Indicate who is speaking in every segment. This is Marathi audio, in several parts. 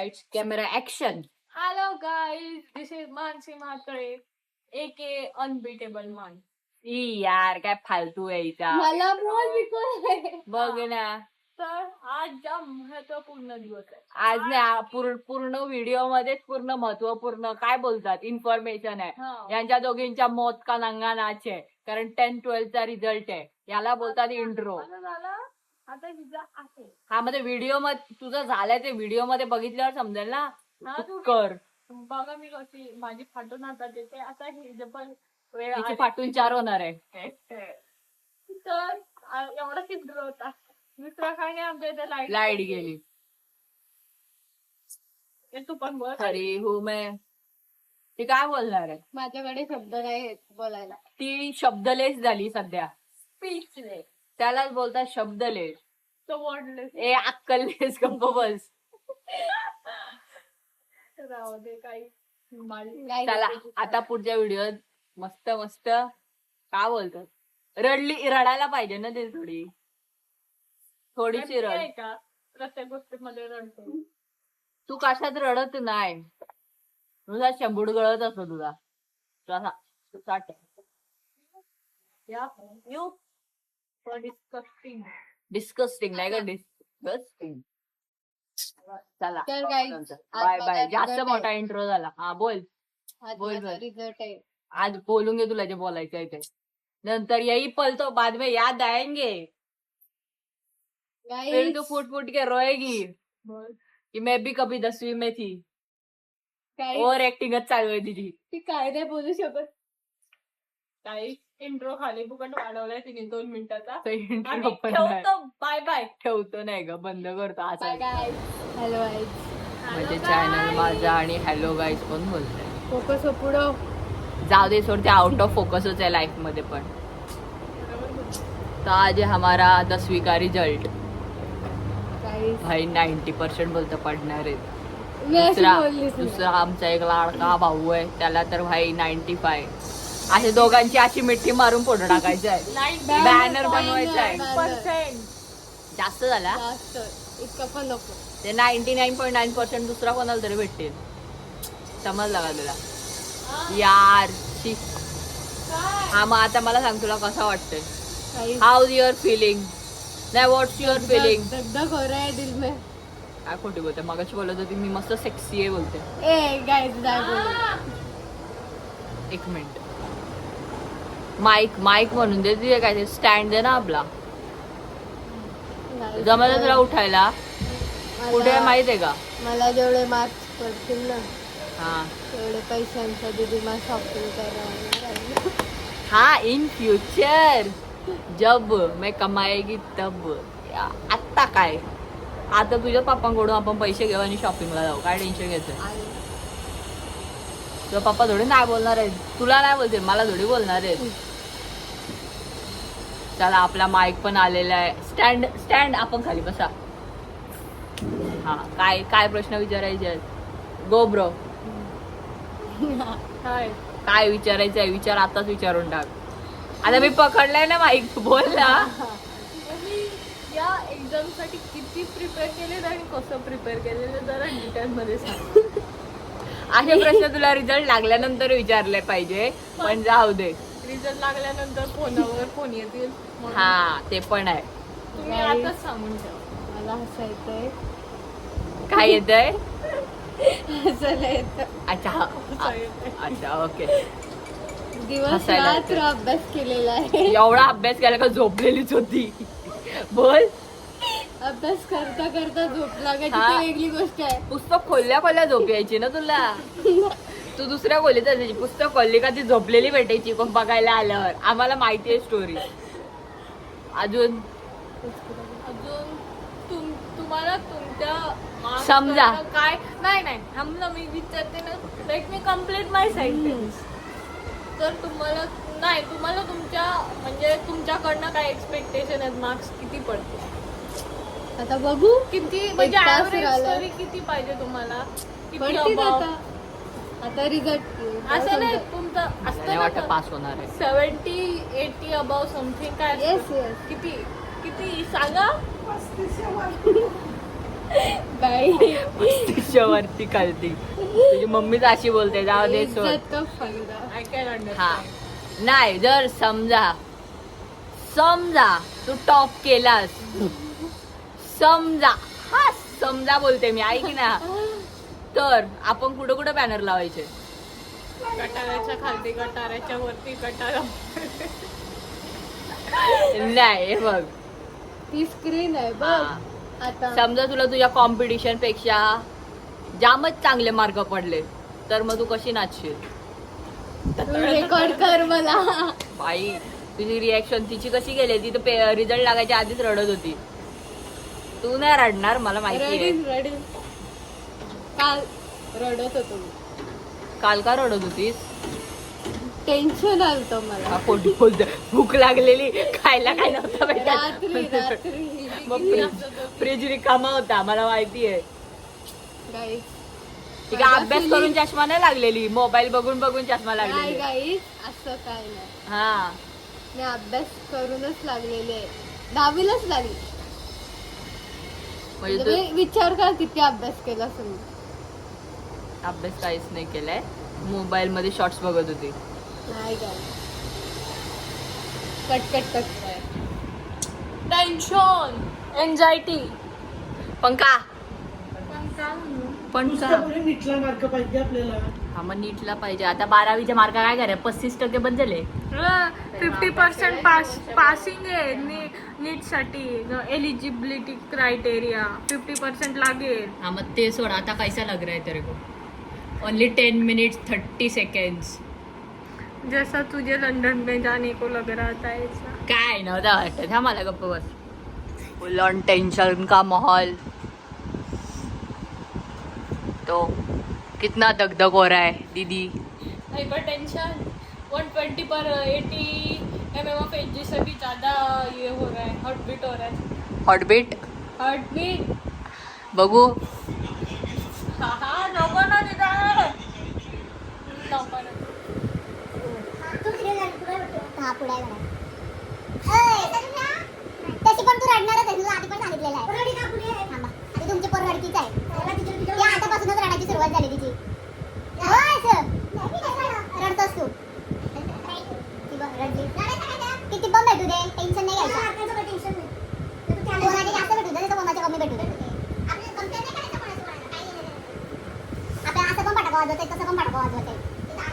Speaker 1: Lights camera action.
Speaker 2: Hello guys, this is Mansi Matre, aka Unbeatable Man.
Speaker 1: यार काय फालतू आहे इथं.
Speaker 3: मला बोल बिकॉल
Speaker 1: बघ ना,
Speaker 2: तर आज जाम महत्वपूर्ण दिवस आहे.
Speaker 1: आज ना पूर्ण व्हिडिओ मध्येच पूर्ण महत्वपूर्ण काय बोलतात इन्फॉर्मेशन आहे.
Speaker 2: हा.
Speaker 1: यांच्या दोघींच्या मौत का नंगा नाच आहे, कारण 10-12 चा रिझल्ट आहे. याला बोलतात इंट्रो.
Speaker 2: असं झालं, आता हिजा आहे.
Speaker 1: हा मध्ये व्हिडिओ मध्ये तुझं झालंय ते व्हिडिओ मध्ये बघितल्यावर समजेल ना.
Speaker 2: हा,
Speaker 1: तू
Speaker 2: तू
Speaker 1: कर.
Speaker 2: बघा मी कशी माझी फाटून आता देते. आता हिज पण वेळ
Speaker 1: तिची
Speaker 2: आली.
Speaker 1: फाटून 4 होणार आहे.
Speaker 2: तर एवढा चित्र होता. दुसरा काय नाही, आमच्या इथे
Speaker 1: लाईट गेली.
Speaker 2: तू पण बघ.
Speaker 1: खरी हो मैं. ती काय बोलणार आहे?
Speaker 3: माझ्याकडे शब्द नाही बोलायला.
Speaker 1: ती शब्दलेस झाली सध्या.
Speaker 2: स्पीचलेस.
Speaker 1: त्यालाच बोलतात शब्दलेस.
Speaker 2: तो वर्डलेस.
Speaker 1: ए अक्कललेस गप्प बस.
Speaker 2: राहू दे काही.
Speaker 1: चला आता पुढच्या व्हिडिओत मस्त मस्त काय बोलतात रडायला पाहिजे ना ते थोडीशी रड.
Speaker 2: आहे का प्रत्येक गोष्टीमध्ये रडतो.
Speaker 1: तू कशात रडत नाही, तुझा शंभूड गळत असतो तुझा
Speaker 2: यू डिस्कस्टिंग.
Speaker 1: डिस्कस्टिंग नाही का डिस्कस्टिंग. चला
Speaker 3: तर guys,
Speaker 1: बाय बाय.
Speaker 3: आज
Speaker 1: जास्त
Speaker 3: result
Speaker 1: मोठा इंट्रो झाला. हा बोल. बोल, बोल.
Speaker 3: रिझल्ट आहे.
Speaker 1: आज बोलून घे तुला जे बोलायचं आहे ते. नंतर यही पल तो बाद में याद आएंगे, फिर तू फुट फुट के रोएगी कि मैं भी कभी 10वीं में थी. और ऍक्टिंगच चालू आहे तिची.
Speaker 3: ती काय नाही बोलू शकत.
Speaker 2: काही इंट्रो खाली फुकट वाढवलाय तिने 2 मिनिटाचा.
Speaker 1: तो intro
Speaker 2: आणि
Speaker 1: पण नाही.
Speaker 2: ठेवतो. Bye bye.
Speaker 1: ठेवतो नाही ग, बंद करतो असा.
Speaker 3: Hello guys.
Speaker 1: म्हणजे चॅनल माझा आणि हॅलो गाईज पण बोलतोय.
Speaker 3: फोकस पुढं.
Speaker 1: जाऊ दे सोड, ते आउट ऑफ फोकसच आहे लाईफ मध्ये पण. तो आज है हमारा 10वीं का रिजल्ट.
Speaker 3: गाईज
Speaker 1: भाई 90% बोलतं पडणार आहेत.
Speaker 3: मी अशी
Speaker 1: दुसरा
Speaker 3: बोललीच नाही.
Speaker 1: दुसरा आमचा एक लाडका भाऊ आहे, त्याला तर भाई 95. असे दोघांची अशी मिठी मारून फोटो टाकायचा आहे. बॅनर बनवायचा आहे.
Speaker 2: पर्सेंट.
Speaker 1: जास्त झाला
Speaker 3: जास्त इतकं पण नको.
Speaker 1: ते 99.9% दुसरा कोणाला तरी भेटतील. समजलं का तुला यार? शी. हा मग आता मला सांग, तुला कसं वाटतंय?
Speaker 3: Guys
Speaker 1: how your feeling? नाही, व्हॉट्स युअर फिलिंग?
Speaker 3: धक हो रहा है दिल में.
Speaker 1: काय खोटी बोलते? मगाशी बोलत होती मी मस्त सेक्सी आहे बोलते.
Speaker 3: ए गाईज नाही बोलू.
Speaker 1: एक मिनिट. माईक म्हणून दे. तिथे काय ते स्टँड दे ना आपला.
Speaker 3: Guys,
Speaker 1: जमलं तुला उठायला? कुठे आहे माहित आहे का?
Speaker 3: मला जेवढे मार्क्स पडतील ना
Speaker 1: हा
Speaker 3: तेवढे पैशांचा दीदी मला शॉपिंग करायला.
Speaker 1: हाँ इन फ्यूचर जब मैं कमाएगी तब. आत्ता काय, आता तुझ्या पप्पांकडून आपण पैसे घेऊ आणि शॉपिंगला जाऊ. काय टेन्शन घ्यायचं? तुझा पप्पा थोडी नाही बोलणार आहेत. तुला नाही बोलतील, मला थोडी बोलणार आहेत. चला आपला माईक पण आलेला आहे. स्टँड आपण खाली बसा. हा काय प्रश्न विचारायचे आहेत? Go bro. काय विचारायचं आहे विचार, आताच विचारून टाक. आता मी पकडलाय ना माईक, बोल ना.
Speaker 2: मी या एक्झाम साठी किती प्रिपेअर केलेलं आणि कसं प्रिपेअर केलेलं जरा डिटेल मध्ये सांग.
Speaker 1: असे प्रश्न तुला रिझल्ट लागल्यानंतर विचारले पाहिजे, पण जाऊ दे.
Speaker 2: रिझल्ट लागल्यानंतर फोनावर फोन येतील म्हणून
Speaker 1: हा ते पण आहे.
Speaker 2: तुम्ही आताच सांगून ठेवा.
Speaker 3: मला हसायचंय.
Speaker 1: काय येतंय?
Speaker 3: हसायला येतं.
Speaker 1: अच्छा ओके.
Speaker 3: दिवस
Speaker 1: हसायला
Speaker 3: रात्र
Speaker 1: येतं.
Speaker 3: अभ्यास केलेला आहे.
Speaker 1: एवढा अभ्यास केला का झोपलेलीच होती? बोल.
Speaker 3: अभ्यास करता करता झोप लागायची
Speaker 1: हा.
Speaker 3: ती वेगळी गोष्ट आहे.
Speaker 1: पुस्तक खोलल्या झोप यायची ना तुला. तू दुसऱ्या खोलीत असायची, पुस्तक खोलली का ती झोपलेली भेटायची पण बघायला आल्यावर. आम्हाला माहिती आहे स्टोरी. अजून
Speaker 2: तुम्हाला तुमच्या marks
Speaker 1: समजा.
Speaker 2: वरनं काय नाही थांबलं मी विचारते ना. लेट मी कम्प्लीट माय सेंटेन्स. तर तुम्हाला तुमच्या म्हणजे तुमच्याकडनं काय एक्सपेक्टेशन आहेत? मार्क्स किती पडते?
Speaker 3: आता बघू
Speaker 2: किती म्हणजे
Speaker 3: तास
Speaker 2: ऍव्हरेज
Speaker 3: राहिला.
Speaker 2: तरी किती पाहिजे तुम्हाला? किती
Speaker 3: पडतील
Speaker 2: above?
Speaker 3: आता रिझल्ट
Speaker 2: असं नाही तुमचं असतं
Speaker 1: नाही
Speaker 2: ना
Speaker 1: वाटत पास होणार आहे.
Speaker 2: 70-80 अबाव समथिंग काय असतं?
Speaker 3: Yes yes.
Speaker 2: किती सांगा.
Speaker 3: बाई
Speaker 1: तुझ्या वरती कळती तुझी मम्मीच अशी बोलते जाऊ दे सोड.
Speaker 3: इज्जत का फायदा.
Speaker 2: आय कॅन
Speaker 1: हा
Speaker 2: अंडरस्टँड.
Speaker 1: नाही जर समजा तू टॉप केलास समजा बोलते मी ऐक ना तर आपण कुठं कुठं बॅनर लावायचे
Speaker 2: कटाऱ्याच्या खालती कटाऱ्याच्या वरती कटारा.
Speaker 1: नाही हे बघ
Speaker 3: ती स्क्रीन आहे बघ
Speaker 1: हा.
Speaker 3: आता.
Speaker 1: समजा तुला तुझ्या कॉम्पिटिशन पेक्षा जामच चांगले मार्क पडले तर मग तू कशी नाचशील
Speaker 3: तू रेकॉर्ड कर मला.
Speaker 1: बाई तुझी रिॲक्शन तिची कशी गेली ती तर रिझल्ट लागायच्या आधीच रडत होती. तू नाही रडणार मला माहिती आहे.
Speaker 3: रडीन काल रडत होतो मी.
Speaker 1: काल का रडत होतीस
Speaker 3: टेन्शन आलतं मला.
Speaker 1: हा, पोटी बोलते भूक लागलेली खायला काय नव्हतं
Speaker 3: रात्री
Speaker 1: भेटत. मग फ्रीज रिकामा होता मला माहिती आहे.
Speaker 3: गाईस
Speaker 1: ती काय अभ्यास करून चष्मा नाही लागलेली मोबाईल बघून बघून चष्मा
Speaker 3: काय
Speaker 1: लागलेली.
Speaker 3: गाईस असं काय नाही.
Speaker 1: हा
Speaker 3: मी अभ्यास करूनच लागलेले आहे. 10वीलाच लागली.
Speaker 1: म्हणजे
Speaker 3: म्हणजे
Speaker 1: तू
Speaker 3: मी विचार कर किती अभ्यास केला असेल मी.
Speaker 1: अभ्यास काहीच नाही केलाय मोबाईल मध्ये शॉर्ट्स बघत होती.
Speaker 3: नाही काय कट
Speaker 2: टेन्शन एन्झायटी.
Speaker 1: पंखा पण
Speaker 4: नीटला मार्क पाहिजे आपल्याला.
Speaker 1: हा मग नीटला पाहिजे. आता 12वीचे मार्क काय कराय 35% बदलले.
Speaker 2: 50% पासिंग आहे नीट साठी. एलिजिबिलिटी क्रायटेरिया 50% लागेल.
Speaker 1: हा मग ते सोड आता कैसा लग रहा है तेरे को ओनली 10 minutes 30 seconds.
Speaker 2: जैसा तुझे लंदन में जाने को लग रहा था ऐसा.
Speaker 1: काय नव्हता वाटत. हा मला गप्प बस. फुल ऑन टेंशन का माहौल. तो कितना दगदग हो रहा है दीदी.
Speaker 2: हाइपरटेंशन 120 पर 80 mm ऑफ एज से भी ज़्यादा ये हो रहा है. हार्ट बीट हो रहा है.
Speaker 1: हॉटबीट
Speaker 2: हार्ट बीट.
Speaker 1: बघू.
Speaker 2: हाँ नको ना तिथं. नको ना.
Speaker 5: हा पुढे आहे बघा. तशी पण तू रडणारच आहे. तुला आधी पण सांगितलेलं आहे. थांबा. आता तुमची पोर रडकीच आहे. ती आतापासूनच रडायची सुरुवात झाली तिची. रडतोस तू. ती बघ रडली. किती पण भेटू दे टेन्शन नाही घ्यायचं. कोणाची जास्त भेटू दे तर कोणाची कमी भेटू दे. आपल्याला असं पण फटाका वाजवत आहे तसं पण फटाका वाजवत आहे.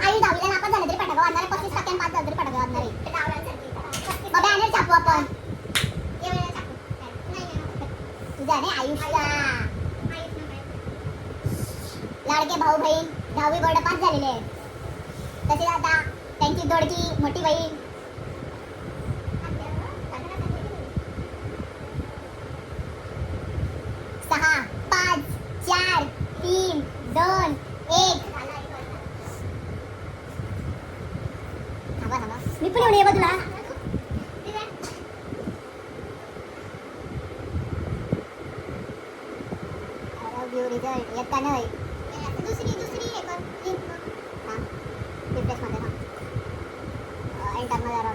Speaker 5: आई 10वीला नापास झाले तरी फटाका वाजणार आहे. 35% पास झाले तरी फटाका वाजणार आहे. मग बॅनर छापू आपण. तुझा रे आयुष्य लाडके भाऊ बहीण 10वी बोर्ड पास झालेले आहे. तसेच आता त्यांची दोडकी मोठी बहीण 6 5 4 3 2 1. मी पण येऊन ये बघ तुला. रिझल्ट येता नाही. दुसरी हे कर लिंक. हां रिफ्रेश मध्ये ना एंटर मध्ये आला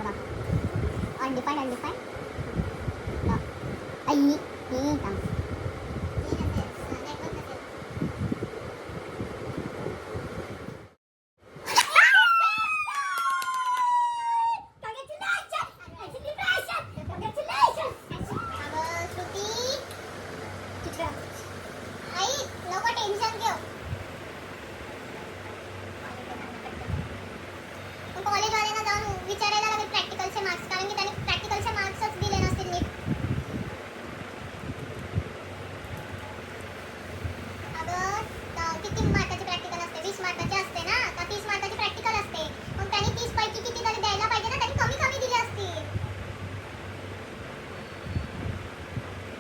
Speaker 5: अनडिफाईन्ड ना आई हे काम. कॉलेजवाल्यांना जाऊन विचारायला लागेल प्रॅक्टिकलचे मार्क्स. कारण की त्यांनी प्रॅक्टिकलचे मार्क्सच दिले नसतील नीट. अगं किती मार्काची प्रॅक्टिकल असते. 20 मार्काची असते ना. का 30 मार्काची प्रॅक्टिकल असते. मग त्यांनी 30 पैकी किती तरी द्यायला पाहिजे ना. त्यांनी कमी दिले असतील.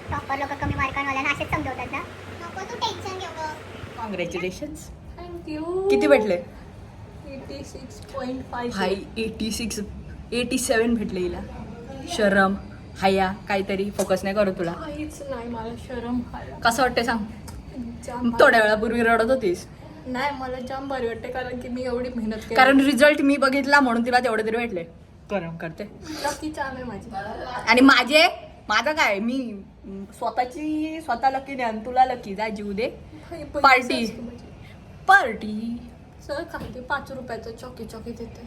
Speaker 5: प्रॉपर लोक कमी मार्कांवाल्यांना असेच समजवतात ना. नको तू टेन्शन घेऊ गं.
Speaker 1: कॉंग्रॅच्युलेशन्स.
Speaker 2: थँक्यू.
Speaker 1: किती भेटले
Speaker 2: 86.5.
Speaker 1: हाय 87 भेटले हिला. शरम हया काहीतरी फोकस नाही करत तुला.
Speaker 2: काहीच नाही मला शरम आला.
Speaker 1: कसं वाटतंय सांग.
Speaker 2: जाम
Speaker 1: थोड्या वेळापूर्वी रडत होतीस.
Speaker 2: नाही मला जाम बरी वाटते कारण की मी एवढी मेहनत केली.
Speaker 1: कारण रिझल्ट मी बघितला म्हणून तिला तेवढे तरी भेटले. करते
Speaker 2: लकी चाम आहे माझी.
Speaker 1: आणि माझे माझं काय मी स्वतः लकी द्या तुला लकी जा जीव दे पार्टी पार्टी
Speaker 2: सर खाली 5 रुपयाचं चॉकी देते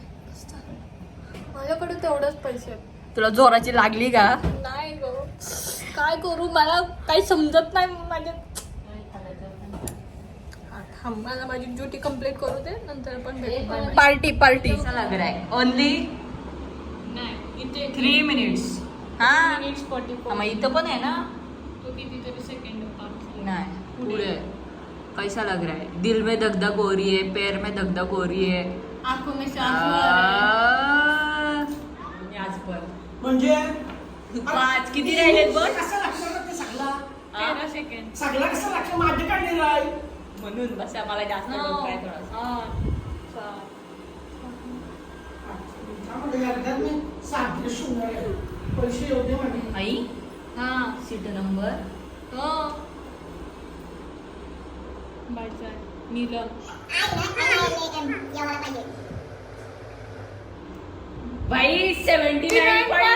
Speaker 2: माझ्याकडे तेवढंच पैसे आहेत.
Speaker 1: तुला जोराची लागली का
Speaker 2: नाही ग काय करू मला काही समजत नाही माझ्या मला माझी ड्युटी कम्प्लीट करू दे नंतर पण भेटू.
Speaker 1: पार्टी लग रहा है ओनली
Speaker 2: नाही इथे
Speaker 1: 3 मिनिट्स हा
Speaker 2: मिनिट्स 44
Speaker 1: मग इथं पण आहे ना
Speaker 2: तो कितीतरी सेकंड
Speaker 1: नाही पुढे कैसा लग रहा है दिल में धक हो रही है पैर में धक हो रही है
Speaker 2: आंखों में सांस
Speaker 1: आज पण
Speaker 4: म्हणजे
Speaker 1: 5 किती राहिलेत बघ
Speaker 4: कसं लक्षात ते सगळा
Speaker 2: 13 सेकंड
Speaker 4: सगळा कसं लक्ष माझे काढलेलं आहे
Speaker 1: म्हणून बस मला जास्त डोकं आहे थोडासा.
Speaker 4: त्यामध्ये एकदा मी सारखे शून्य आहे. पैसे येऊ दे म्हणे
Speaker 1: आई
Speaker 2: हा
Speaker 1: सीट नंबर
Speaker 2: हो बायचा नीलम
Speaker 1: भाई 79.5